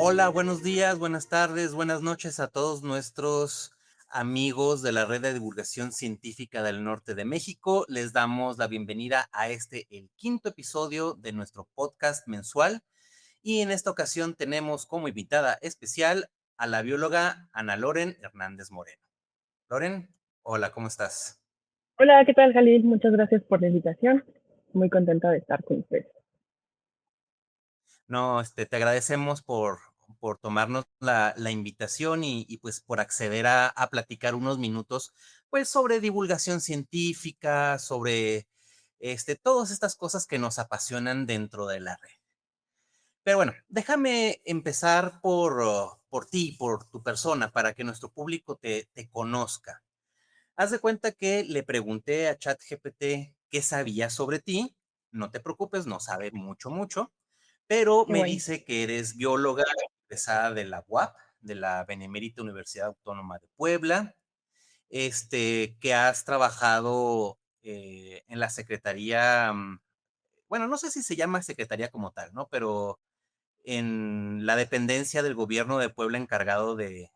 Hola, buenos días, buenas tardes, buenas noches a todos nuestros amigos de la Red de Divulgación Científica del Norte de México. Les damos la bienvenida a el quinto episodio de nuestro podcast mensual. Y en esta ocasión tenemos como invitada especial a la bióloga Ana Loren Hernández Moreno. Loren, hola, ¿cómo estás? Hola, ¿qué tal, Jalil? Muchas gracias por la invitación. Muy contenta de estar con ustedes. No, te agradecemos por tomarnos la invitación y pues por acceder a platicar unos minutos pues sobre divulgación científica, sobre todas estas cosas que nos apasionan dentro de la red. Pero bueno, déjame empezar por ti, por tu persona, para que nuestro público te conozca. Haz de cuenta que le pregunté a ChatGPT qué sabía sobre ti. No te preocupes, no sabe mucho, pero Qué me bueno. dice que eres bióloga egresada de la UAP, de la Benemérita Universidad Autónoma de Puebla, que has trabajado en la Secretaría, bueno, no sé si se llama Secretaría como tal, ¿no? Pero en la dependencia del gobierno de Puebla encargado de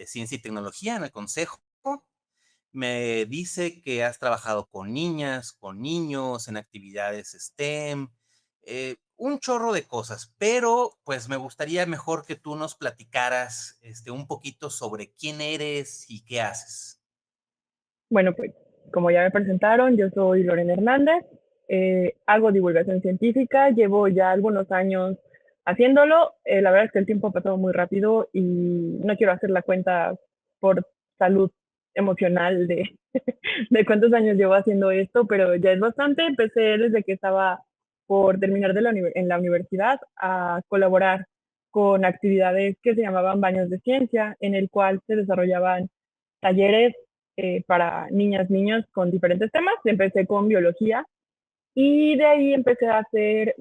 Ciencia y Tecnología, en el Consejo. Me dice que has trabajado con niñas, con niños, en actividades STEM, un chorro de cosas, pero pues me gustaría mejor que tú nos platicaras un poquito sobre quién eres y qué haces. Bueno, pues como ya me presentaron, yo soy Lorena Hernández, hago divulgación científica, llevo ya algunos años haciéndolo. La verdad es que el tiempo ha pasado muy rápido y no quiero hacer la cuenta por salud emocional de, de cuántos años llevo haciendo esto, pero ya es bastante. Empecé desde que estaba por terminar en la universidad a colaborar con actividades que se llamaban baños de ciencia, en el cual se desarrollaban talleres para niñas, niños con diferentes temas. Empecé con biología y de ahí empecé a hacer,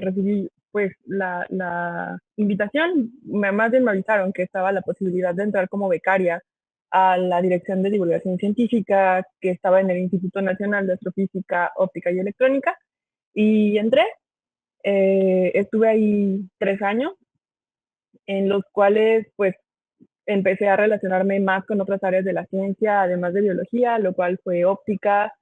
recibí pues la invitación, más bien me avisaron que estaba la posibilidad de entrar como becaria a la Dirección de Divulgación Científica que estaba en el Instituto Nacional de Astrofísica, Óptica y Electrónica, y entré. Estuve ahí 3 años, en los cuales pues empecé a relacionarme más con otras áreas de la ciencia, además de biología, lo cual fue óptica,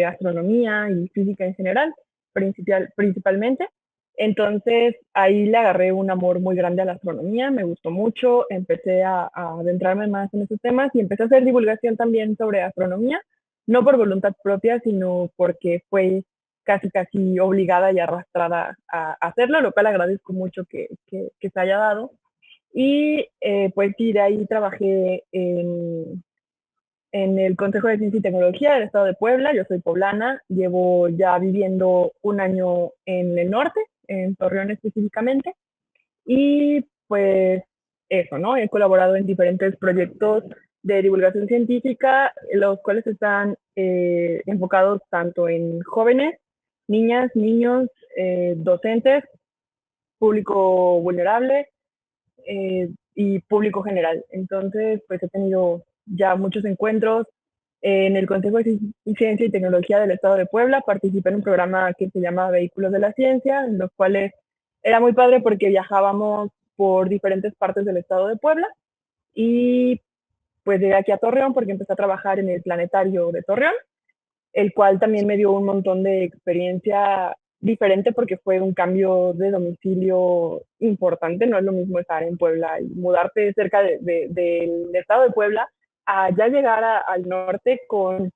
astronomía y física en general, principalmente. Entonces ahí le agarré un amor muy grande a la astronomía, me gustó mucho, empecé a adentrarme más en esos temas y empecé a hacer divulgación también sobre astronomía, no por voluntad propia, sino porque fue casi obligada y arrastrada a hacerlo, lo cual agradezco mucho que se haya dado. Y pues sí, de ahí trabajé en el Consejo de Ciencia y Tecnología del Estado de Puebla. Yo soy poblana, llevo ya viviendo un año en el norte, en Torreón específicamente. Y pues eso, ¿no? He colaborado en diferentes proyectos de divulgación científica, los cuales están enfocados tanto en jóvenes, niñas, niños, docentes, público vulnerable, y público general. Entonces, pues he tenido ya muchos encuentros. En el Consejo de Ciencia y Tecnología del Estado de Puebla participé en un programa que se llama Vehículos de la Ciencia, en los cuales era muy padre porque viajábamos por diferentes partes del Estado de Puebla y pues llegué aquí a Torreón porque empecé a trabajar en el planetario de Torreón, el cual también me dio un montón de experiencia diferente porque fue un cambio de domicilio importante. No es lo mismo estar en Puebla y mudarte cerca del estado de Puebla a ya llegar al norte con,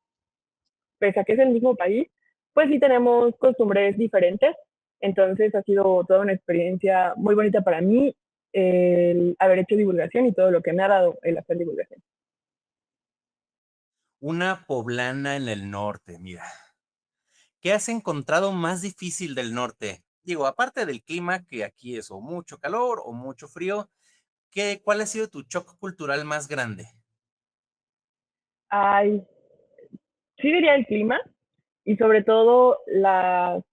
pese a que es el mismo país, pues sí tenemos costumbres diferentes. Entonces ha sido toda una experiencia muy bonita para mí el haber hecho divulgación y todo lo que me ha dado el hacer divulgación. Una poblana en el norte, mira. ¿Qué has encontrado más difícil del norte? Digo, aparte del clima, que aquí es o mucho calor o mucho frío, ¿cuál ha sido tu shock cultural más grande? Ay, sí diría el clima, y sobre todo las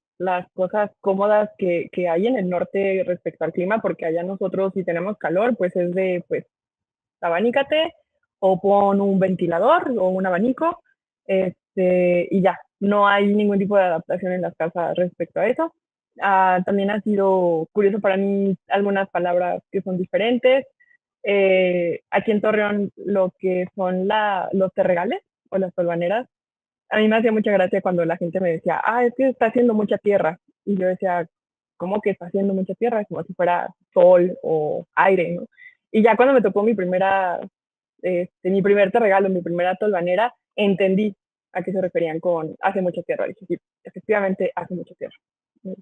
cosas cómodas que hay en el norte respecto al clima, porque allá nosotros si tenemos calor, pues es de, pues, abanícate o pon un ventilador o un abanico, y ya, no hay ningún tipo de adaptación en las casas respecto a eso. También ha sido curioso para mí algunas palabras que son diferentes. Aquí en Torreón, lo que son los terregales o las tolvaneras, a mí me hacía mucha gracia cuando la gente me decía, es que está haciendo mucha tierra. Y yo decía, ¿cómo que está haciendo mucha tierra? Como si fuera sol o aire, ¿no? Y ya cuando me tocó mi primer regalo, mi primera tolvanera, entendí a qué se referían con hace mucha tierra. Dije, sí, efectivamente hace mucha tierra.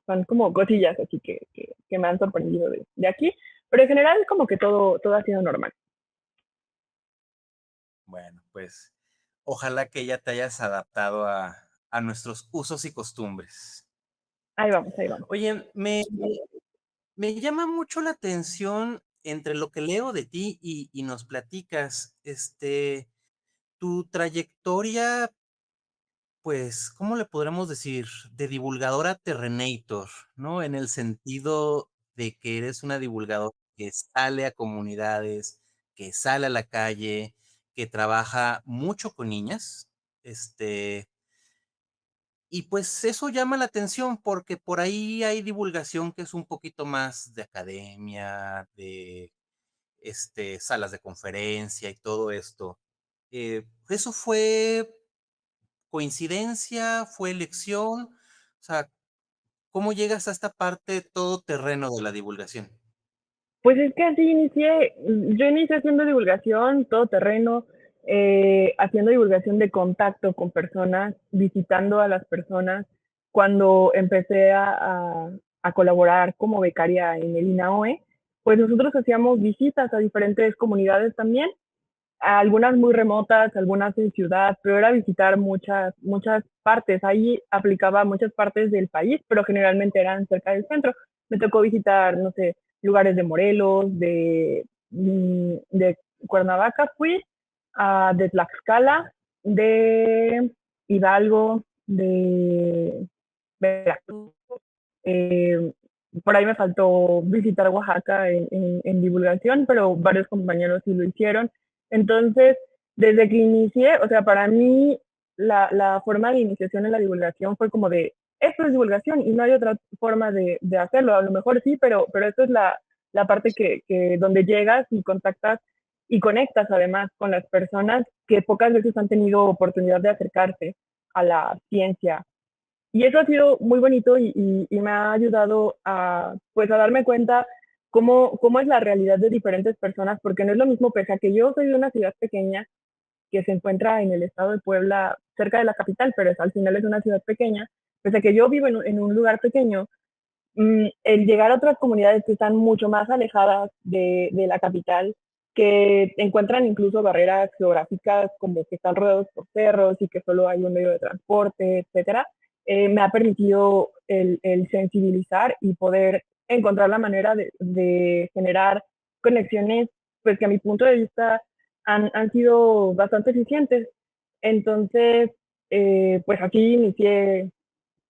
Son como cosillas así que me han sorprendido de aquí, pero en general como que todo ha sido normal. Bueno, pues ojalá que ya te hayas adaptado a nuestros usos y costumbres. Ahí vamos, ahí vamos. Oye, me llama mucho la atención entre lo que leo de ti y nos platicas, tu trayectoria, pues, ¿cómo le podremos decir? De divulgadora terrenator, ¿no? En el sentido de que eres una divulgadora que sale a comunidades, que sale a la calle, que trabaja mucho con niñas, este, y pues eso llama la atención porque por ahí hay divulgación que es un poquito más de academia, de salas de conferencia y todo esto. ¿Eso fue coincidencia? ¿Fue elección? O sea, ¿cómo llegas a esta parte todoterreno de la divulgación? Pues es que así yo inicié haciendo divulgación, todo terreno, haciendo divulgación de contacto con personas, visitando a las personas. Cuando empecé a colaborar como becaria en el INAOE, pues nosotros hacíamos visitas a diferentes comunidades también, a algunas muy remotas, algunas en ciudad, pero era visitar muchas partes. Ahí aplicaba muchas partes del país, pero generalmente eran cerca del centro. Me tocó visitar, no sé, lugares de Morelos, de Cuernavaca fui, de Tlaxcala, de Hidalgo, de Veracruz. Eh, por ahí me faltó visitar Oaxaca en divulgación, pero varios compañeros sí lo hicieron. Entonces, desde que inicié, o sea, para mí la forma de iniciación en la divulgación fue como de, esto es divulgación y no hay otra forma de hacerlo. A lo mejor sí, pero esto es la parte donde llegas y contactas y conectas además con las personas que pocas veces han tenido oportunidad de acercarse a la ciencia, y eso ha sido muy bonito y me ha ayudado pues, a darme cuenta cómo es la realidad de diferentes personas, porque no es lo mismo, pese a que yo soy de una ciudad pequeña que se encuentra en el estado de Puebla, cerca de la capital, pero al final es una ciudad pequeña, pese a que yo vivo en un lugar pequeño, el llegar a otras comunidades que están mucho más alejadas de la capital, que encuentran incluso barreras geográficas como que están rodeados por cerros y que solo hay un medio de transporte, etcétera, me ha permitido el sensibilizar y poder encontrar la manera de generar conexiones, pues que a mi punto de vista han sido bastante eficientes. Entonces, pues aquí inicié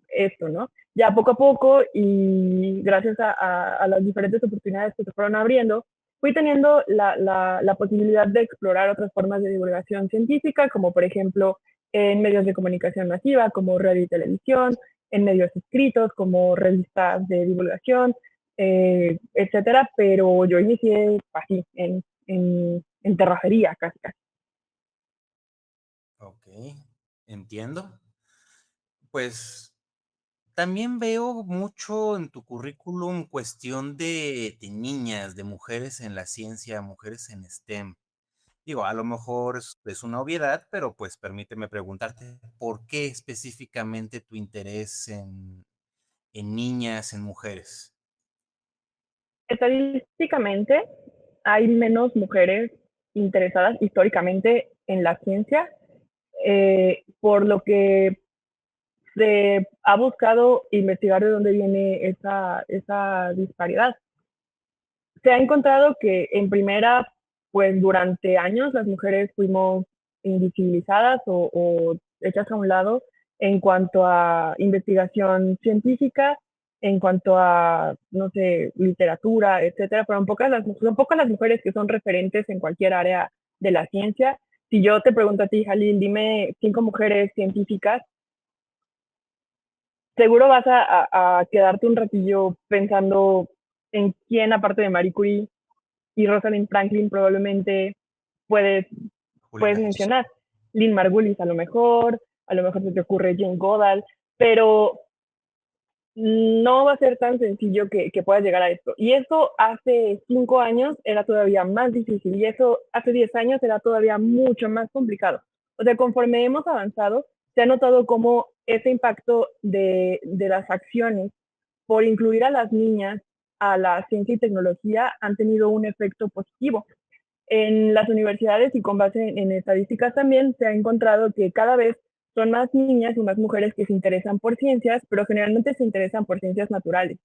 esto, ¿no? Ya poco a poco y gracias a las diferentes oportunidades que se fueron abriendo, fui teniendo la posibilidad de explorar otras formas de divulgación científica, como por ejemplo en medios de comunicación masiva, como radio y televisión, en medios escritos, como revistas de divulgación, etcétera, pero yo inicié así, en terracería casi, casi. Ok, entiendo. Pues también veo mucho en tu currículum cuestión de niñas, de mujeres en la ciencia, mujeres en STEM. Digo, a lo mejor es una obviedad, pero pues permíteme preguntarte, ¿por qué específicamente tu interés en niñas, en mujeres? Estadísticamente, hay menos mujeres interesadas históricamente en la ciencia, por lo que se ha buscado investigar de dónde viene esa disparidad. Se ha encontrado que en primera, pues durante años las mujeres fuimos invisibilizadas o hechas a un lado en cuanto a investigación científica, en cuanto a, no sé, literatura, etcétera. Pero son pocas las mujeres que son referentes en cualquier área de la ciencia. Si yo te pregunto a ti, Jalil, dime 5 mujeres científicas, seguro vas a quedarte un ratillo pensando en quién, aparte de Marie Curie y Rosalind Franklin, probablemente puedes, puedes Juliana. mencionar. Lynn Margulis a lo mejor se te ocurre Jane Goodall, pero no va a ser tan sencillo que puedas llegar a esto. Y eso hace 5 años era todavía más difícil y eso hace 10 años era todavía mucho más complicado. O sea, conforme hemos avanzado, se ha notado cómo ese impacto de las acciones por incluir a las niñas a la ciencia y tecnología han tenido un efecto positivo. En las universidades y con base en estadísticas también se ha encontrado que cada vez son más niñas y más mujeres que se interesan por ciencias, pero generalmente se interesan por ciencias naturales.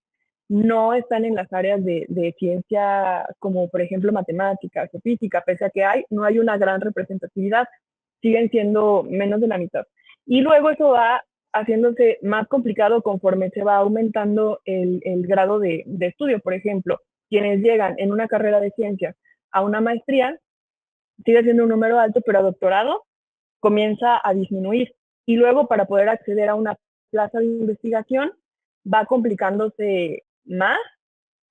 No están en las áreas de ciencia como por ejemplo matemáticas o física, pese a que no hay una gran representatividad, siguen siendo menos de la mitad. Y luego eso va haciéndose más complicado conforme se va aumentando el grado de estudio. Por ejemplo, quienes llegan en una carrera de ciencias a una maestría, sigue siendo un número alto, pero a doctorado comienza a disminuir. Y luego para poder acceder a una plaza de investigación va complicándose más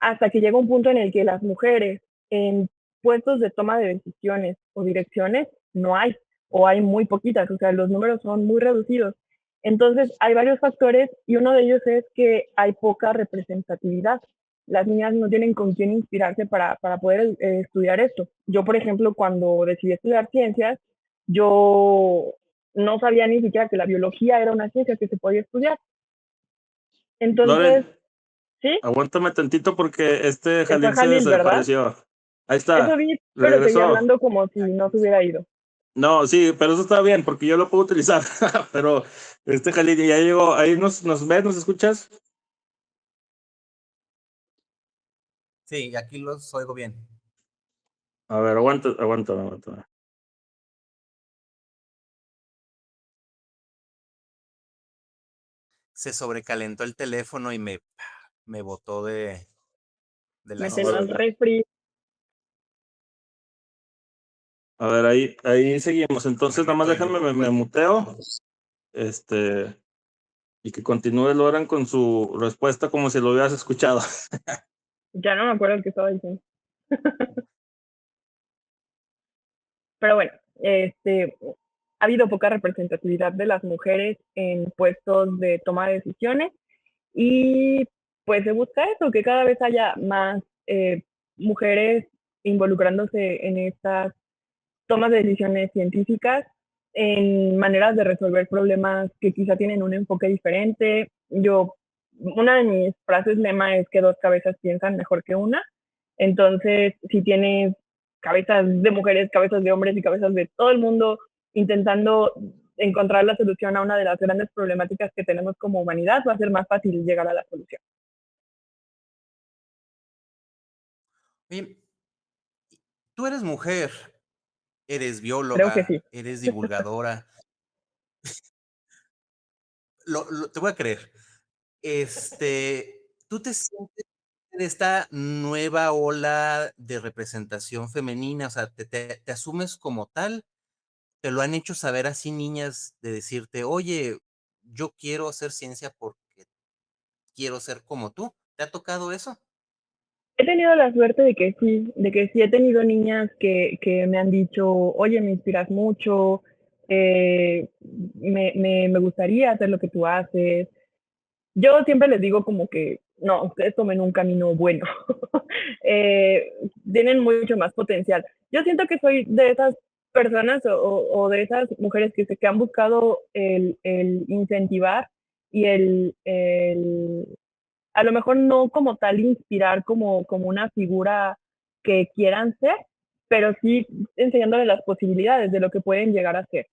hasta que llega un punto en el que las mujeres en puestos de toma de decisiones o direcciones no hay, o hay muy poquitas, o sea, los números son muy reducidos. Entonces, hay varios factores y uno de ellos es que hay poca representatividad. Las niñas no tienen con quién inspirarse para poder estudiar esto. Yo, por ejemplo, cuando decidí estudiar ciencias, yo no sabía ni siquiera que la biología era una ciencia que se podía estudiar. Loren, Entonces, ¿sí? aguántame tantito porque Se fue Jalil se Jalil, ¿verdad? desapareció. Ahí Eso está, vi, pero seguía regresó. hablando como si no se hubiera ido. No, sí, pero eso está bien porque yo lo puedo utilizar. Pero Jalil ya llegó. Ahí nos ves, nos escuchas. Sí, aquí los oigo bien. A ver, aguanta. Se sobrecalentó el teléfono y me botó de la Mételo al sesión. refri. A ver, ahí seguimos. Entonces, nada más Estoy yo. déjame, me muteo. Y que continúe Loren con su respuesta como si lo hubieras escuchado. Ya no me acuerdo el que estaba diciendo. Pero bueno, ha habido poca representatividad de las mujeres en puestos de toma de decisiones y pues se busca eso, que cada vez haya más mujeres involucrándose en estas tomas de decisiones científicas, en maneras de resolver problemas que quizá tienen un enfoque diferente. Una de mis frases lema es que dos cabezas piensan mejor que una. Entonces, si tienes cabezas de mujeres, cabezas de hombres y cabezas de todo el mundo intentando encontrar la solución a una de las grandes problemáticas que tenemos como humanidad, va a ser más fácil llegar a la solución. Oye, tú eres mujer, eres Creo que sí. bióloga, eres divulgadora. Te voy a creer. ¿Tú te sientes en esta nueva ola de representación femenina? O sea, ¿te asumes como tal? ¿Te lo han hecho saber así niñas de decirte, oye, yo quiero hacer ciencia porque quiero ser como tú? ¿Te ha tocado eso? He tenido la suerte de que sí he tenido niñas que me han dicho, oye, me inspiras mucho, me gustaría hacer lo que tú haces. Yo siempre les digo como que, no, ustedes tomen un camino bueno. eh, Tienen mucho más potencial. Yo siento que soy de esas personas o de esas mujeres que han buscado el incentivar y a lo mejor no como tal inspirar como una figura que quieran ser, pero sí enseñándoles las posibilidades de lo que pueden llegar a ser.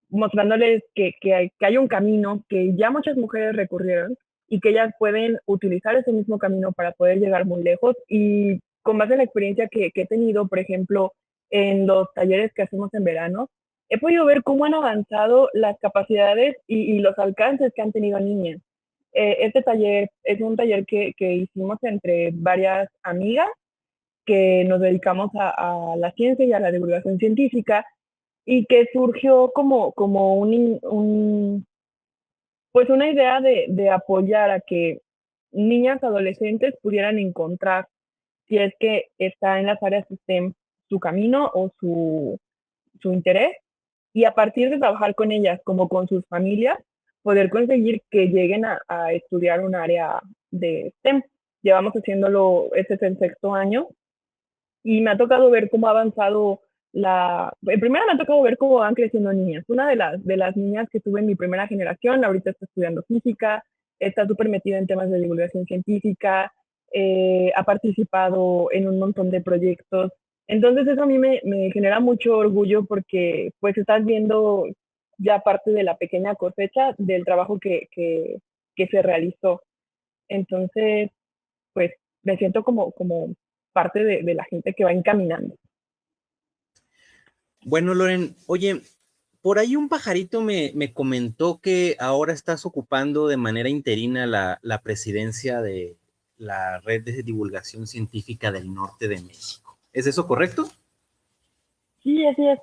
Mostrándoles que hay un camino que ya muchas mujeres recurrieron y que ellas pueden utilizar ese mismo camino para poder llegar muy lejos. Y con base en la experiencia que he tenido, por ejemplo, en los talleres que hacemos en verano, he podido ver cómo han avanzado las capacidades y los alcances que han tenido niñas. Este taller es un taller que hicimos entre varias amigas que nos dedicamos a la ciencia y a la divulgación científica y que surgió como pues una idea de apoyar a que niñas adolescentes pudieran encontrar, si es que está en las áreas STEM, su camino o su interés, y a partir de trabajar con ellas como con sus familias, poder conseguir que lleguen a estudiar un área de STEM. Llevamos haciéndolo, este es el sexto año, y me ha tocado ver cómo ha avanzado primero me ha tocado ver cómo van creciendo niñas. Una de las niñas que tuve en mi primera generación, ahorita está estudiando física, está súper metida en temas de divulgación científica, ha participado en un montón de proyectos. Entonces eso a mí me genera mucho orgullo porque pues estás viendo ya parte de la pequeña cosecha del trabajo que se realizó. Entonces, pues me siento como parte de la gente que va encaminando. Bueno, Loren, oye, por ahí un pajarito me comentó que ahora estás ocupando de manera interina la presidencia de la Red de Divulgación Científica del Norte de México. ¿Es eso correcto? Sí, así es.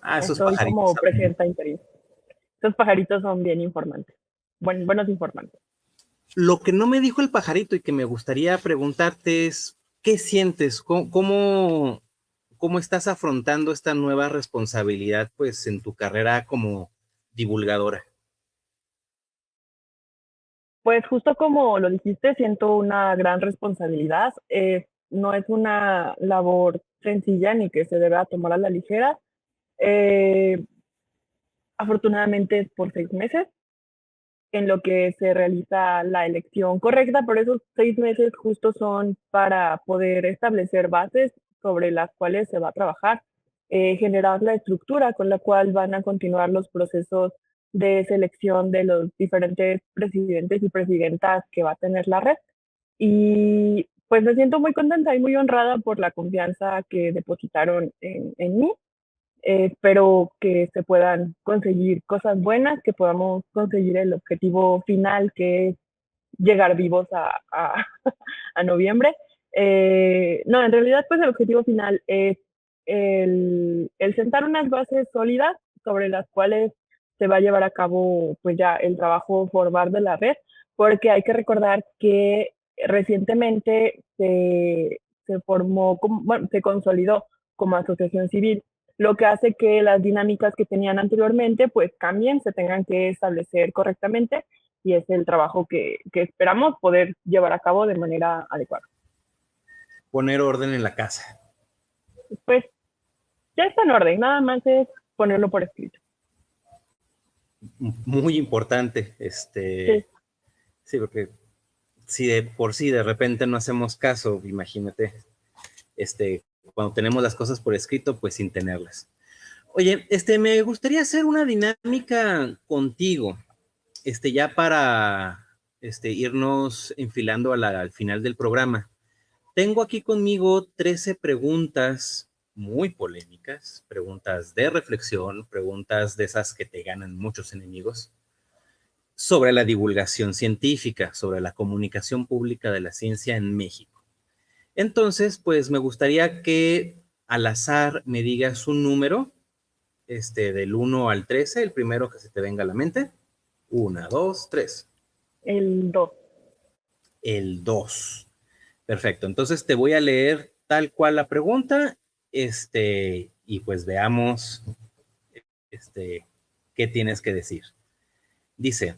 Ah, esos Estoy pajaritos como saben. presidenta interina. Estos pajaritos son bien informantes, buenos informantes. Lo que no me dijo el pajarito y que me gustaría preguntarte es, ¿qué sientes? ¿Cómo estás afrontando esta nueva responsabilidad, pues, en tu carrera como divulgadora? Pues justo como lo dijiste, siento una gran responsabilidad. No es una labor sencilla ni que se deba tomar a la ligera. Eh, Afortunadamente es por 6 meses en lo que se realiza la elección correcta, pero esos 6 meses justo son para poder establecer bases sobre las cuales se va a trabajar, generar la estructura con la cual van a continuar los procesos de selección de los diferentes presidentes y presidentas que va a tener la red. Y pues me siento muy contenta y muy honrada por la confianza que depositaron en mí. Espero que se puedan conseguir cosas buenas, que podamos conseguir el objetivo final, que es llegar vivos a noviembre. No, en realidad, pues el objetivo final es el sentar unas bases sólidas sobre las cuales se va a llevar a cabo pues ya el trabajo formal de la red, porque hay que recordar que recientemente se formó, bueno, se consolidó como asociación civil, lo que hace que las dinámicas que tenían anteriormente pues cambien, se tengan que establecer correctamente, y es el trabajo que esperamos poder llevar a cabo de manera adecuada. Poner orden en la casa. Pues ya está en orden, nada más es ponerlo por escrito. Muy importante, Sí. sí, porque si de por sí de repente no hacemos caso, imagínate, cuando tenemos las cosas por escrito, pues sin tenerlas. Oye, me gustaría hacer una dinámica contigo, ya para irnos enfilando al final del programa. Tengo aquí conmigo 13 preguntas muy polémicas, preguntas de reflexión, preguntas de esas que te ganan muchos enemigos, sobre la divulgación científica, sobre la comunicación pública de la ciencia en México. Entonces, pues me gustaría que al azar me digas un número, del 1 al 13, el primero que se te venga a la mente. 1, 2, 3. El 2. El 2. Perfecto. Entonces te voy a leer tal cual la pregunta, y pues veamos, qué tienes que decir. Dice,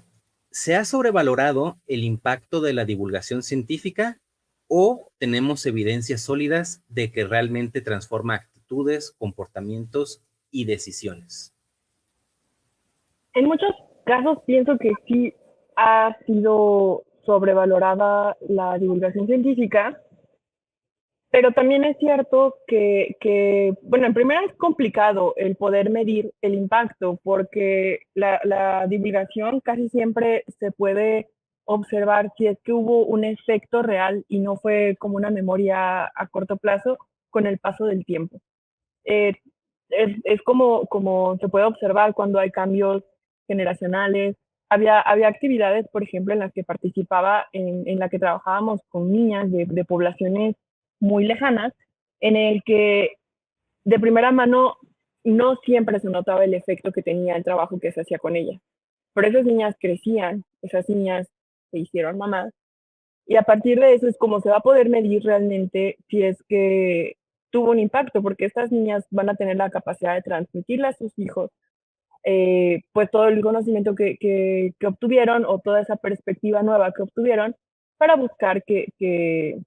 ¿se ha sobrevalorado el impacto de la divulgación científica o tenemos evidencias sólidas de que realmente transforma actitudes, comportamientos y decisiones? En muchos casos pienso que sí ha sido sobrevalorada la divulgación científica, pero también es cierto bueno, en primera es complicado el poder medir el impacto, porque la divulgación casi siempre se puede observar si es que hubo un efecto real y no fue como una memoria a corto plazo con el paso del tiempo. Eh, es como se puede observar cuando hay cambios generacionales. Había actividades, por ejemplo, en las que participaba, en la que trabajábamos con niñas de poblaciones muy lejanas, en el que de primera mano no siempre se notaba el efecto que tenía el trabajo que se hacía con ellas. pero esas niñas crecían, esas niñas se hicieron mamás, y a partir de eso es como se va a poder medir realmente si es que tuvo un impacto, porque estas niñas van a tener la capacidad de transmitirle a sus hijos pues todo el conocimiento que obtuvieron o toda esa perspectiva nueva que obtuvieron para buscar que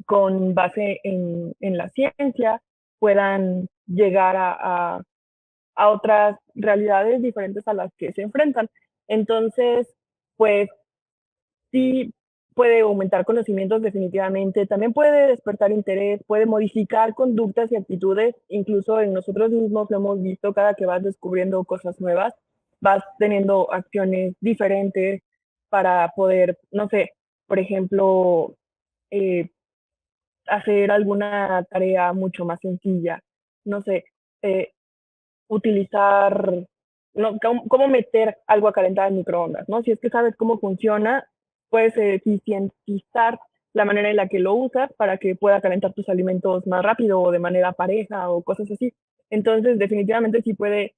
con base en la ciencia puedan llegar a otras realidades diferentes a las que se enfrentan. Entonces, pues sí puede aumentar conocimientos definitivamente, también puede despertar interés, puede modificar conductas y actitudes, incluso en nosotros mismos lo hemos visto cada que vas descubriendo cosas nuevas, vas teniendo acciones diferentes para poder, no sé, por ejemplo, eh, hacer alguna tarea mucho más sencilla, no sé, eh, utilizar, no, cómo meter algo a calentar en microondas, ¿no? Si es que sabes cómo funciona, puedes eficientizar la manera en la que lo usas para que pueda calentar tus alimentos más rápido o de manera pareja o cosas así. Entonces, definitivamente sí puede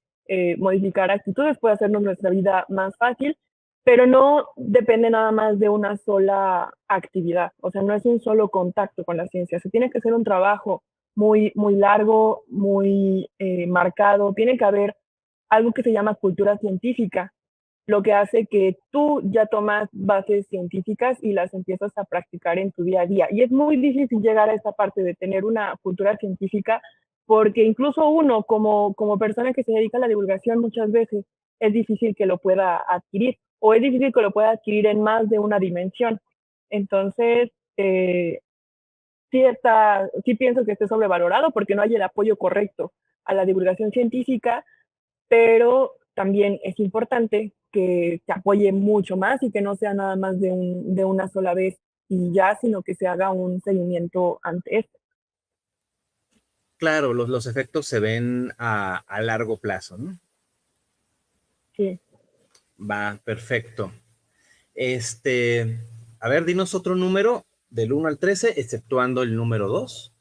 modificar actitudes, puede hacernos nuestra vida más fácil, pero no depende nada más de una sola actividad. O sea, no es un solo contacto con la ciencia. Se tiene que hacer un trabajo muy largo, muy marcado. Tiene que haber algo que se llama cultura científica, lo que hace que tú ya tomas bases científicas y las empiezas a practicar en tu día a día. Y es muy difícil llegar a esa parte de tener una cultura científica porque incluso uno como persona que se dedica a la divulgación muchas veces es difícil que lo pueda adquirir o es difícil que lo pueda adquirir en más de una dimensión. Entonces, sí pienso que esté sobrevalorado porque no hay el apoyo correcto a la divulgación científica, pero también es importante que se apoye mucho más y que no sea nada más de una sola vez y ya, sino que se haga un seguimiento ante esto. Claro, los efectos se ven a largo plazo, ¿no? Sí. Va, perfecto. A ver, dinos otro número del 1 al 13, exceptuando el número 2.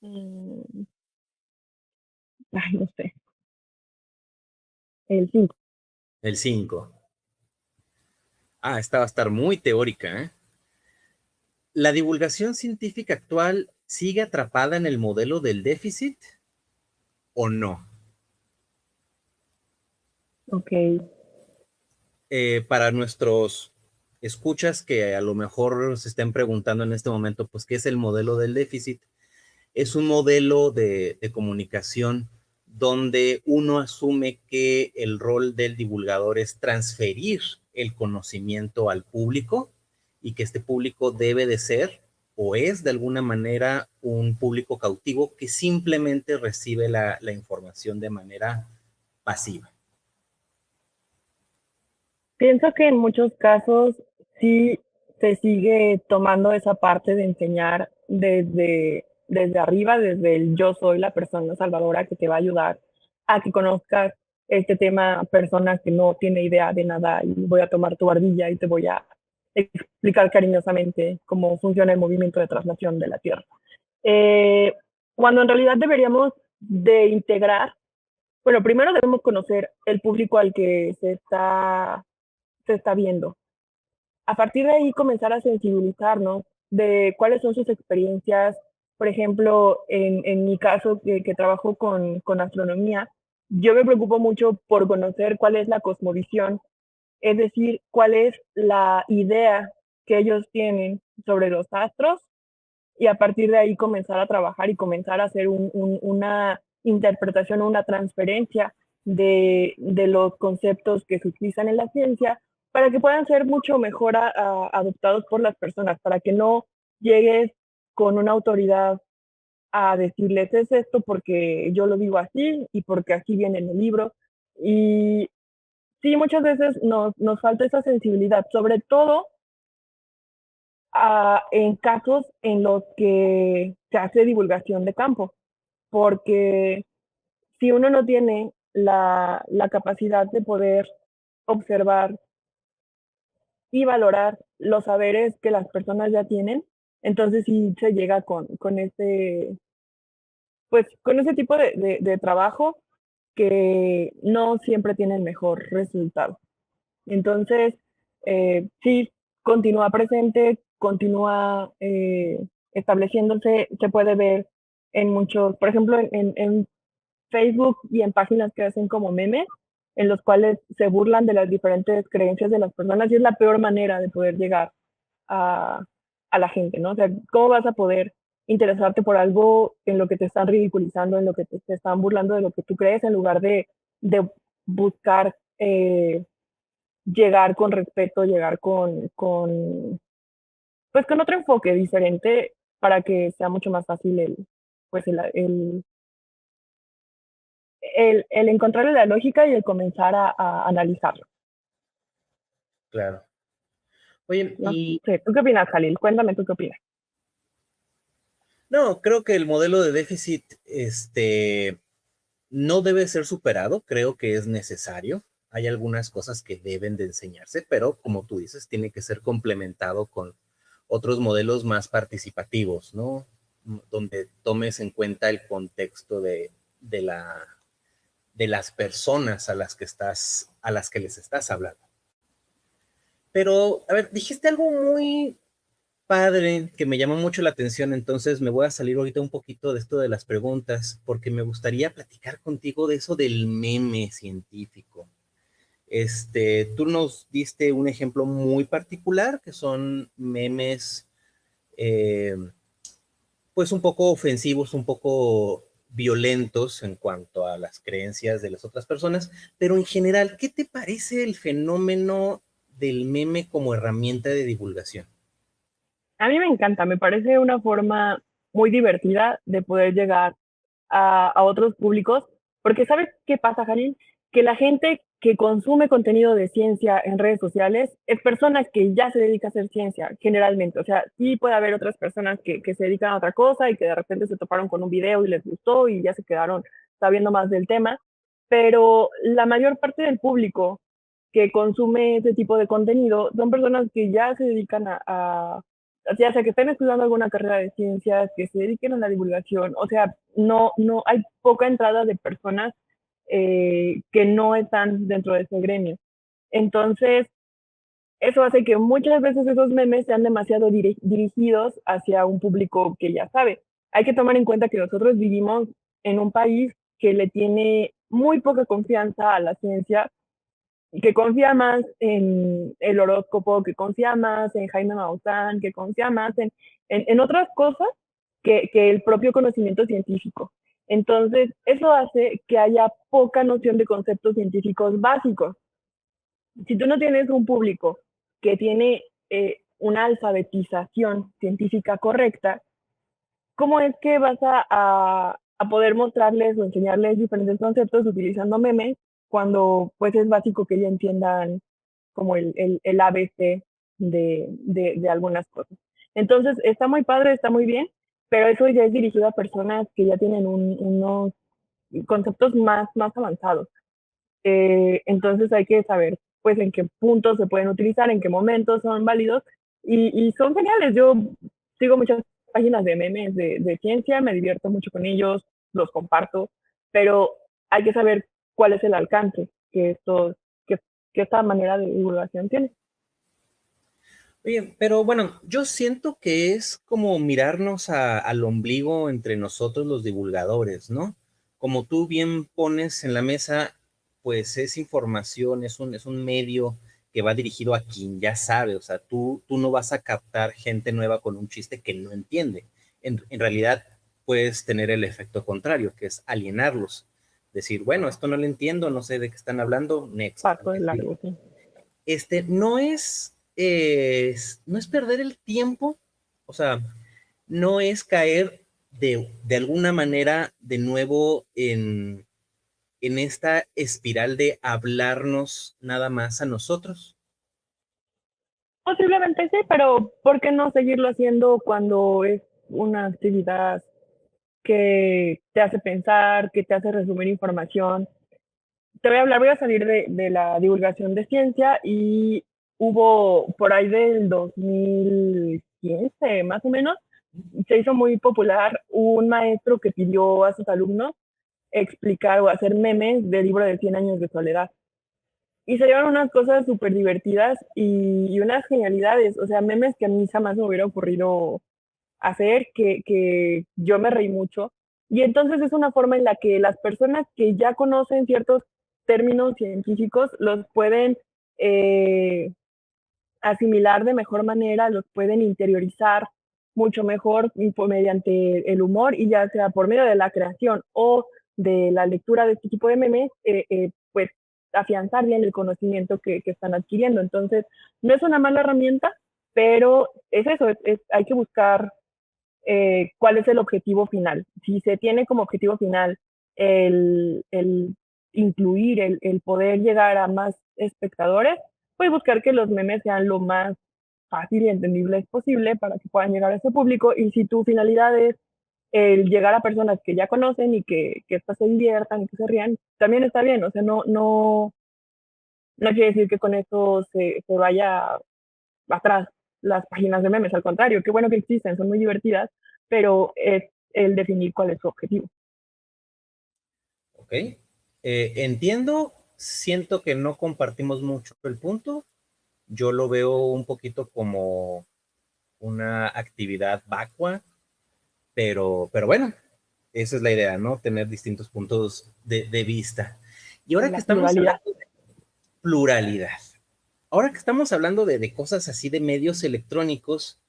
Ay, no sé. El 5. El 5. Ah, esta va a estar muy teórica, ¿eh? ¿La divulgación científica actual sigue atrapada en el modelo del déficit o no? Ok. Para nuestros escuchas que a lo mejor se estén preguntando en este momento, pues, ¿qué es el modelo del déficit? Es un modelo de comunicación donde uno asume que el rol del divulgador es transferir el conocimiento al público y que este público debe de ser o es de alguna manera un público cautivo que simplemente recibe la información de manera pasiva. Pienso que en muchos casos sí se sigue tomando esa parte de enseñar desde arriba, desde el yo soy la persona salvadora que te va a ayudar a que conozcas este tema, persona que no tiene idea de nada y voy a tomar tu barbilla y te voy a explicar cariñosamente cómo funciona el movimiento de traslación de la Tierra. Eh, Cuando en realidad deberíamos de integrar, bueno, primero debemos conocer el público al que se está viendo. A partir de ahí comenzar a sensibilizarnos de cuáles son sus experiencias. Por ejemplo, en mi caso, que trabajo con astronomía, yo me preocupo mucho por conocer cuál es la cosmovisión, es decir, cuál es la idea que ellos tienen sobre los astros y a partir de ahí comenzar a trabajar y comenzar a hacer una interpretación, una transferencia de los conceptos que se utilizan en la ciencia para que puedan ser mucho mejor adoptados por las personas, para que no llegues con una autoridad a decirles es esto porque yo lo digo así y porque así viene en el libro. Y sí, muchas veces nos falta esa sensibilidad, sobre todo en casos en los que se hace divulgación de campo, porque si uno no tiene la capacidad de poder observar y valorar los saberes que las personas ya tienen, entonces sí se llega con ese, pues, con ese tipo de trabajo que no siempre tienen mejor resultado. Entonces, sí, continúa presente, continúa estableciéndose, se puede ver en muchos, por ejemplo, en Facebook y en páginas que hacen como memes, en los cuales se burlan de las diferentes creencias de las personas y es la peor manera de poder llegar a, a la gente, ¿no? O sea, ¿cómo vas a poder interesarte por algo en lo que te están ridiculizando, en lo que te están burlando de lo que tú crees, en lugar de buscar llegar con respeto, llegar pues con otro enfoque diferente para que sea mucho más fácil pues el encontrarle la lógica y el comenzar a analizarlo. Claro. Oye, ¿No? Sí, ¿tú qué opinas, Jalil? Cuéntame tú qué opinas. No, creo que el modelo de déficit, no debe ser superado, creo que es necesario. Hay algunas cosas que deben de enseñarse, pero como tú dices, tiene que ser complementado con otros modelos más participativos, ¿no? Donde tomes en cuenta el contexto de la, de las personas a las que les estás hablando. Pero, a ver, dijiste algo muy padre que me llamó mucho la atención, entonces me voy a salir ahorita un poquito de esto de las preguntas, porque me gustaría platicar contigo de eso del meme científico. Tú nos diste un ejemplo muy particular, que son memes, eh, pues un poco ofensivos, un poco violentos en cuanto a las creencias de las otras personas, pero en general, ¿qué te parece el fenómeno del meme como herramienta de divulgación? A mí me encanta, me parece una forma muy divertida de poder llegar a otros públicos, porque ¿sabes qué pasa, Jalil? Que la gente que consume contenido de ciencia en redes sociales es personas que ya se dedican a hacer ciencia, generalmente. O sea, sí puede haber otras personas que se dedican a otra cosa y que de repente se toparon con un video y les gustó y ya se quedaron sabiendo más del tema, pero la mayor parte del público que consume ese tipo de contenido son personas que ya se dedican ya sea que estén estudiando alguna carrera de ciencias, que se dediquen a la divulgación, o sea, no hay poca entrada de personas que no están dentro de ese gremio. Entonces, eso hace que muchas veces esos memes sean demasiado dirigidos hacia un público que ya sabe. Hay que tomar en cuenta que nosotros vivimos en un país que le tiene muy poca confianza a la ciencia, que confía más en el horóscopo, que confía más en Jaime Maussan, que confía más en otras cosas que el propio conocimiento científico. Entonces, eso hace que haya poca noción de conceptos científicos básicos. Si tú no tienes un público que tiene una alfabetización científica correcta, ¿cómo es que vas a poder mostrarles o enseñarles diferentes conceptos utilizando memes cuando pues es básico que ya entiendan como el ABC de algunas cosas? Entonces, está muy padre, está muy bien, pero eso ya es dirigido a personas que ya tienen unos conceptos más avanzados. Entonces hay que saber pues en qué puntos se pueden utilizar, en qué momentos son válidos y son geniales. Yo sigo muchas páginas de memes de ciencia, me divierto mucho con ellos, los comparto, pero hay que saber cuál es el alcance que, que esta manera de divulgación tiene. Oye, pero bueno, yo siento que es como mirarnos al ombligo entre nosotros los divulgadores, ¿no? Como tú bien pones en la mesa, pues es información, es un medio que va dirigido a quien ya sabe, o sea, tú no vas a captar gente nueva con un chiste que no entiende. En realidad puedes tener el efecto contrario, que es alienarlos. Decir, bueno, esto no lo entiendo, no sé de qué están hablando, next. Paso de largo, sí. No no es perder el tiempo, o sea, no es caer de alguna manera de nuevo en esta espiral de hablarnos nada más a nosotros. Posiblemente sí, pero ¿por qué no seguirlo haciendo cuando es una actividad que te hace pensar, que te hace resumir información? Te voy a hablar, voy a salir de la divulgación de ciencia y hubo por ahí del 2015, más o menos, se hizo muy popular un maestro que pidió a sus alumnos explicar o hacer memes del libro de 100 años de soledad. Y salieron unas cosas súper divertidas y unas genialidades, o sea, memes que a mí jamás me hubiera ocurrido hacer, que yo me reí mucho. Y entonces es una forma en la que las personas que ya conocen ciertos términos científicos los pueden asimilar de mejor manera, los pueden interiorizar mucho mejor mediante el humor y ya sea por medio de la creación o de la lectura de este tipo de memes, pues afianzar bien el conocimiento que están adquiriendo. Entonces, no es una mala herramienta, pero es eso, hay que buscar cuál es el objetivo final. Si se tiene como objetivo final el incluir, el poder llegar a más espectadores, pues buscar que los memes sean lo más fácil y entendibles posible para que puedan llegar a ese público. Y si tu finalidad es el llegar a personas que ya conocen y que estas se diviertan y que se rían, también está bien. O sea, no quiere decir que con eso se vaya atrás las páginas de memes, al contrario, qué bueno que existen, son muy divertidas, pero es el definir cuál es su objetivo. Ok. Entiendo, siento que no compartimos mucho el punto. Yo lo veo un poquito como una actividad vacua, pero bueno, esa es la idea, ¿no? Tener distintos puntos de vista. Y ahora que La estamos pluralidad. hablando de pluralidad, ahora que estamos hablando de cosas así de medios electrónicos,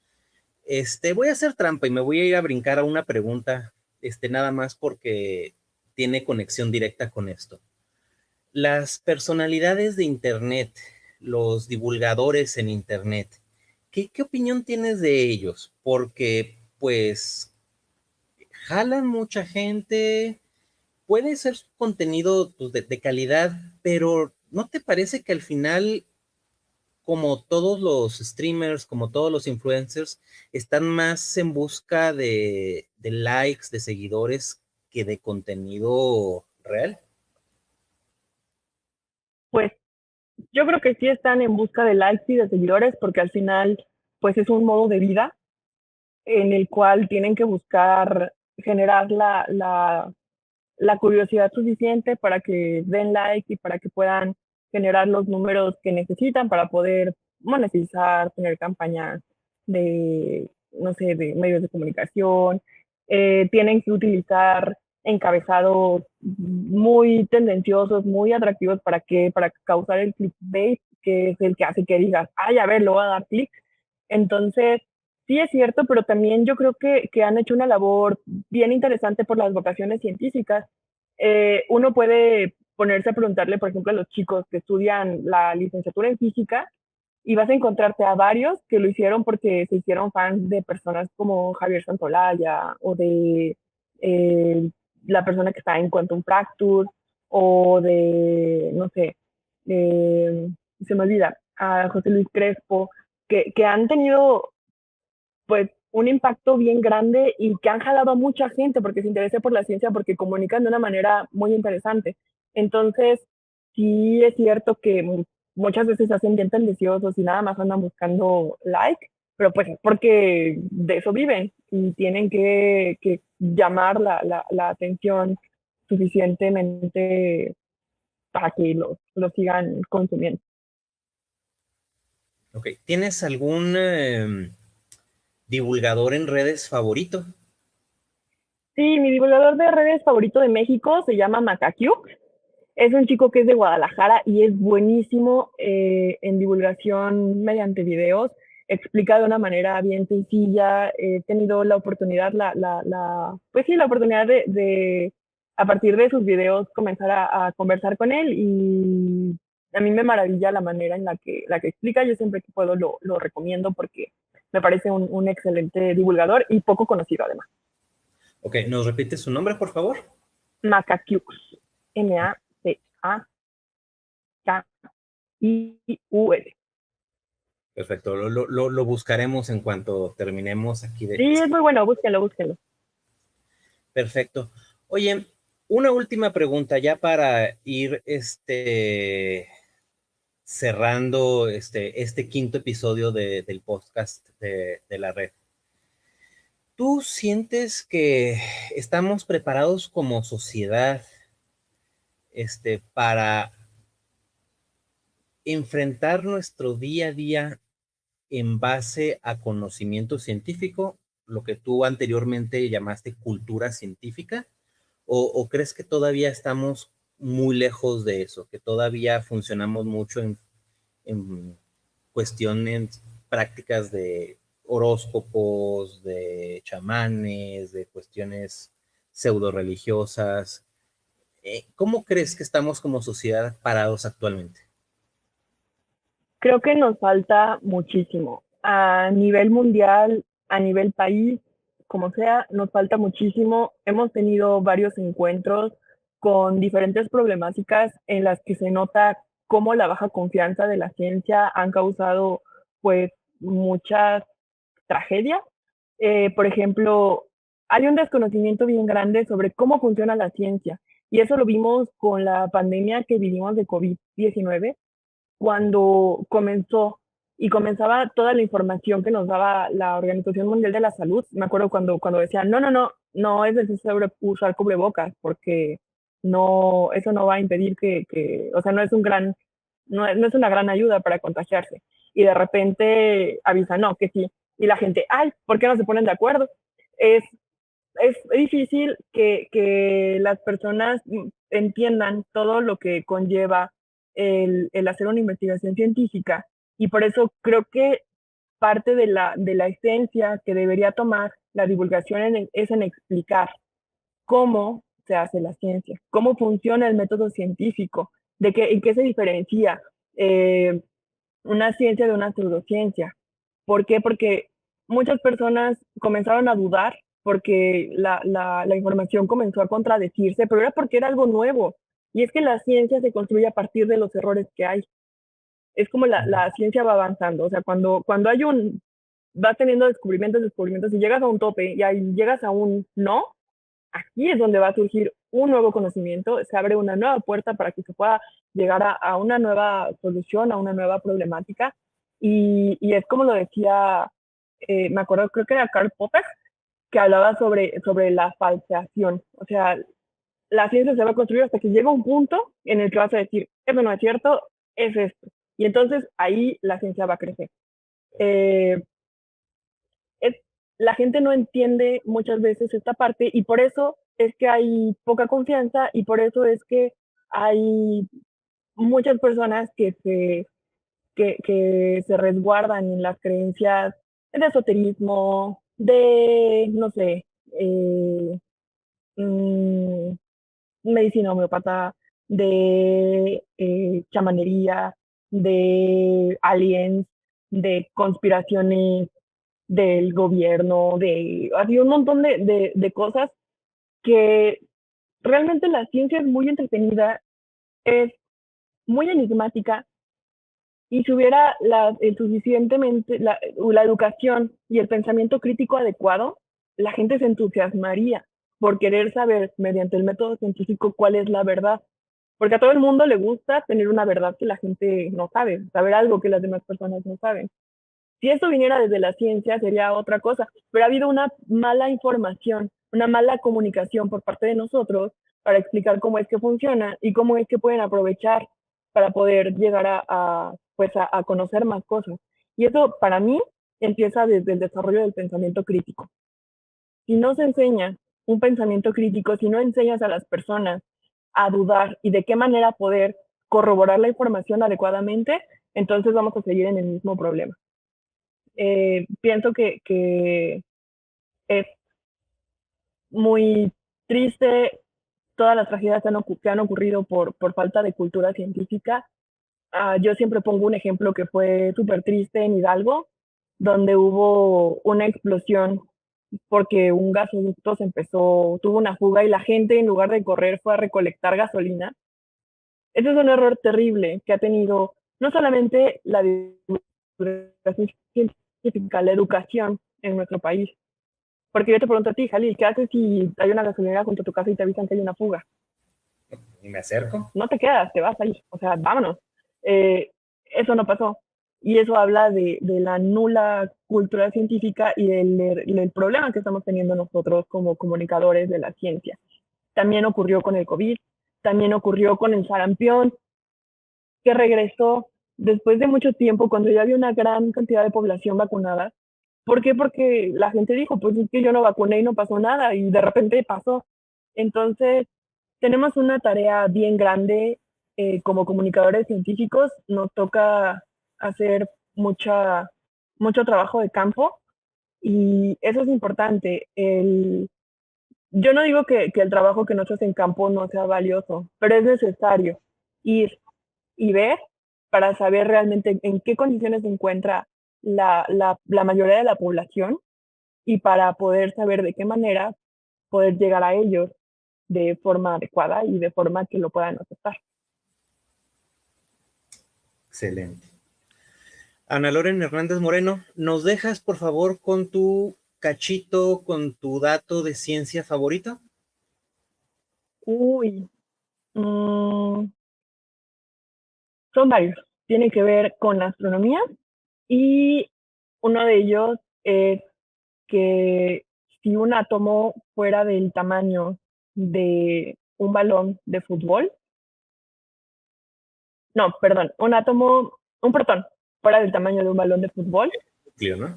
voy a hacer trampa y me voy a ir a brincar a una pregunta, nada más porque tiene conexión directa con esto. Las personalidades de Internet, los divulgadores en Internet, ¿qué opinión tienes de ellos? Porque, pues, jalan mucha gente, puede ser su contenido pues, de calidad, pero ¿no te parece que al final, como todos los streamers, como todos los influencers, están más en busca de likes, de seguidores, que de contenido real? Pues yo creo que sí están en busca de likes y de seguidores porque al final pues es un modo de vida en el cual tienen que buscar generar la curiosidad suficiente para que den like y para que puedan generar los números que necesitan para poder monetizar, tener campañas de, no sé, de medios de comunicación. Tienen que utilizar encabezados muy tendenciosos, muy atractivos para causar el clickbait, que es el que hace que digas, ay, a ver, lo voy a dar clic. Entonces, sí es cierto, pero también yo creo que han hecho una labor bien interesante por las vocaciones científicas. Uno puede ponerse a preguntarle, por ejemplo, a los chicos que estudian la licenciatura en física y vas a encontrarte a varios que lo hicieron porque se hicieron fans de personas como Javier Santolaya o de eh, la persona que está en Quantum Fracture o de, no sé, se me olvida, a José Luis Crespo, que han tenido pues un impacto bien grande y que han jalado a mucha gente porque se interesa por la ciencia, porque comunican de una manera muy interesante. Entonces, sí es cierto que muchas veces se hacen bien tendenciosos y nada más andan buscando like, pero pues es porque de eso viven y tienen que llamar la atención suficientemente para que lo sigan consumiendo. Ok, ¿tienes algún divulgador en redes favorito? Sí, mi divulgador de redes favorito de México se llama Macaquiu. Es un chico que es de Guadalajara y es buenísimo en divulgación mediante videos. Explica de una manera bien sencilla. He tenido la oportunidad, pues sí, la oportunidad a partir de sus videos, comenzar a conversar con él y a mí me maravilla la manera en la que explica. Yo siempre que puedo lo recomiendo porque me parece un excelente divulgador y poco conocido además. Ok, ¿nos repite su nombre, por favor? Macaquiux. Macakiul. Perfecto, lo buscaremos en cuanto terminemos aquí de... Sí, es muy bueno, búsquenlo, búsquenlo. Perfecto. Oye, una última pregunta ya para ir cerrando este quinto episodio del podcast de la red. ¿Tú sientes que estamos preparados como sociedad, para enfrentar nuestro día a día en base a conocimiento científico, lo que tú anteriormente llamaste cultura científica? ¿O crees que todavía estamos muy lejos de eso, que todavía funcionamos mucho en cuestiones prácticas de horóscopos, de chamanes, de cuestiones pseudo religiosas? ¿Cómo crees que estamos como sociedad parados actualmente? Creo que nos falta muchísimo. A nivel mundial, a nivel país, como sea, nos falta muchísimo. Hemos tenido varios encuentros con diferentes problemáticas en las que se nota cómo la baja confianza de la ciencia han causado pues muchas tragedias. Por ejemplo, hay un desconocimiento bien grande sobre cómo funciona la ciencia y eso lo vimos con la pandemia que vivimos de COVID-19 cuando comenzó y comenzaba toda la información que nos daba la Organización Mundial de la Salud. Me acuerdo cuando decían, no es necesario usar cubrebocas porque no, eso no va a impedir o sea, no es una gran ayuda para contagiarse. Y de repente avisan, no, que sí. Y la gente, ay, ¿por qué no se ponen de acuerdo? Es, es difícil que las personas entiendan todo lo que conlleva el hacer una investigación científica y por eso creo que parte de la esencia que debería tomar la divulgación es en explicar cómo se hace la ciencia, cómo funciona el método científico, en qué se diferencia eh, una ciencia de una pseudociencia. ¿Por qué? Porque muchas personas comenzaron a dudar porque la información comenzó a contradecirse, pero era porque era algo nuevo. Y es que la ciencia se construye a partir de los errores que hay. Es como la ciencia va avanzando. O sea, cuando hay vas teniendo descubrimientos, y llegas a un tope y ahí llegas a un no, aquí es donde va a surgir un nuevo conocimiento, se abre una nueva puerta para que se pueda llegar a una nueva solución, a una nueva problemática. Y es como lo decía, me acuerdo, creo que era Karl Popper, que hablaba sobre la falseación. O sea, la ciencia se va a construir hasta que llega un punto en el que vas a decir, eso no es cierto, es esto. Y entonces ahí la ciencia va a crecer. Eh, es, la gente no entiende muchas veces esta parte y por eso es que hay poca confianza y por eso es que hay muchas personas que se resguardan en las creencias de esoterismo, de, no sé, mmm, medicina homeopata, de chamanería, de aliens, de conspiraciones del gobierno, había un montón de cosas que realmente la ciencia es muy entretenida, es muy enigmática y si hubiera la educación y el pensamiento crítico adecuado, la gente se entusiasmaría por querer saber mediante el método científico cuál es la verdad. Porque a todo el mundo le gusta tener una verdad que la gente no sabe, saber algo que las demás personas no saben. Si esto viniera desde la ciencia sería otra cosa, pero ha habido una mala información, una mala comunicación por parte de nosotros para explicar cómo es que funciona y cómo es que pueden aprovechar para poder llegar a conocer más cosas. Y eso para mí empieza desde el desarrollo del pensamiento crítico. Si no se enseña un pensamiento crítico, si no enseñas a las personas a dudar y de qué manera poder corroborar la información adecuadamente, entonces vamos a seguir en el mismo problema. Pienso que es muy triste todas las tragedias que han ocurrido por falta de cultura científica. Yo siempre pongo un ejemplo que fue súper triste en Hidalgo, donde hubo una explosión porque un gasoducto tuvo una fuga y la gente en lugar de correr fue a recolectar gasolina. Ese es un error terrible que ha tenido no solamente la divulgación científica, la educación en nuestro país. Porque yo te pregunto a ti, Jalil, ¿qué haces si hay una gasolinera junto a tu casa y te avisan que hay una fuga? ¿Y me acerco? No te quedas, te vas ahí. O sea, vámonos. Eso no pasó. Y eso habla de la nula cultura científica y del problema que estamos teniendo nosotros como comunicadores de la ciencia. También ocurrió con el COVID, también ocurrió con el sarampión, que regresó después de mucho tiempo, cuando ya había una gran cantidad de población vacunada. ¿Por qué? Porque la gente dijo, pues es que yo no vacuné y no pasó nada, y de repente pasó. Entonces, tenemos una tarea bien grande como comunicadores científicos. Nos toca hacer mucho trabajo de campo, y eso es importante. Yo no digo que el trabajo que nosotros en campo no sea valioso, pero es necesario ir y ver para saber realmente en qué condiciones se encuentra la mayoría de la población, y para poder saber de qué manera poder llegar a ellos de forma adecuada y de forma que lo puedan aceptar. Excelente. Ana Loren Hernández Moreno, ¿nos dejas por favor con tu cachito, con tu dato de ciencia favorito? Uy, son varios. Tienen que ver con la astronomía, y uno de ellos es que si un átomo fuera del tamaño de un balón de fútbol, no, perdón, un protón fuera del tamaño de un balón de fútbol, Núcleo, ¿no?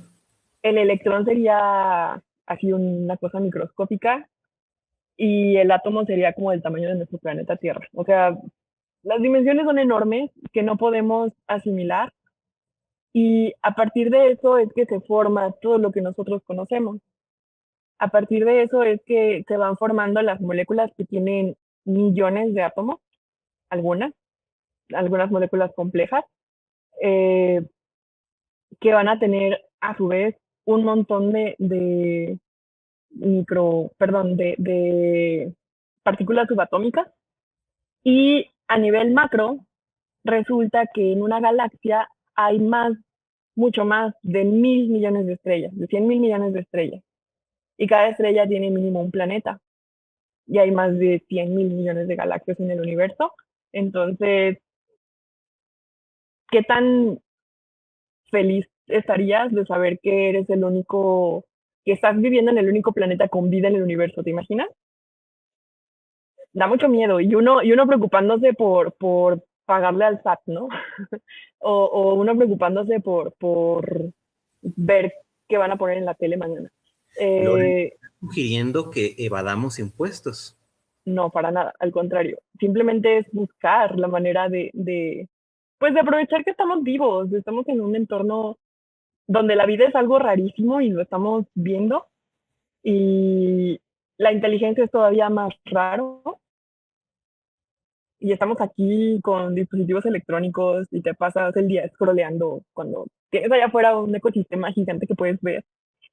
el electrón sería así una cosa microscópica, y el átomo sería como del tamaño de nuestro planeta Tierra. O sea, las dimensiones son enormes que no podemos asimilar, y a partir de eso es que se forma todo lo que nosotros conocemos. A partir de eso es que se van formando las moléculas que tienen millones de átomos, algunas moléculas complejas, eh, que van a tener a su vez un montón de partículas subatómicas. Y a nivel macro, resulta que en una galaxia hay mucho más de 1.000 millones de estrellas, de 100.000 millones de estrellas. Y cada estrella tiene mínimo un planeta. Y hay más de 100.000 millones de galaxias en el universo. Entonces, ¿qué tan feliz estarías de saber que eres el único, que estás viviendo en el único planeta con vida en el universo? ¿Te imaginas? Da mucho miedo, y uno preocupándose por pagarle al SAT, ¿no? o uno preocupándose por ver qué van a poner en la tele mañana. Loren, sugiriendo que evadamos impuestos. No, para nada, al contrario. Simplemente es buscar la manera pues de aprovechar que estamos vivos, estamos en un entorno donde la vida es algo rarísimo y lo estamos viendo, y la inteligencia es todavía más raro, y estamos aquí con dispositivos electrónicos y te pasas el día scrolleando cuando tienes allá afuera un ecosistema gigante que puedes ver.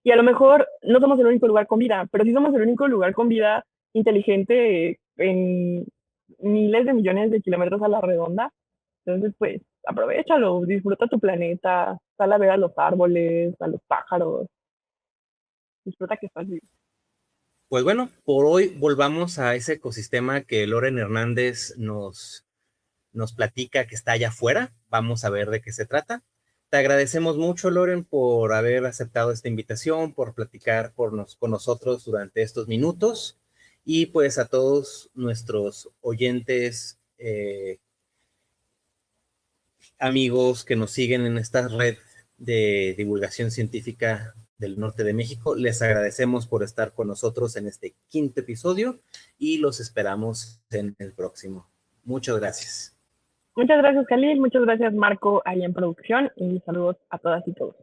Y a lo mejor no somos el único lugar con vida, pero sí somos el único lugar con vida inteligente en miles de millones de kilómetros a la redonda. Entonces, pues, aprovéchalo, disfruta tu planeta, sal a ver a los árboles, a los pájaros, disfruta que estás vivo. Pues bueno, por hoy volvamos a ese ecosistema que Loren Hernández nos platica que está allá afuera. Vamos a ver de qué se trata. Te agradecemos mucho, Loren, por haber aceptado esta invitación, por platicar con nosotros durante estos minutos. Y pues a todos nuestros oyentes, amigos que nos siguen en esta red de divulgación científica del norte de México, les agradecemos por estar con nosotros en este 5º episodio y los esperamos en el próximo. Muchas gracias. Muchas gracias, Khalil. Muchas gracias, Marco, ahí en producción. Y saludos a todas y todos.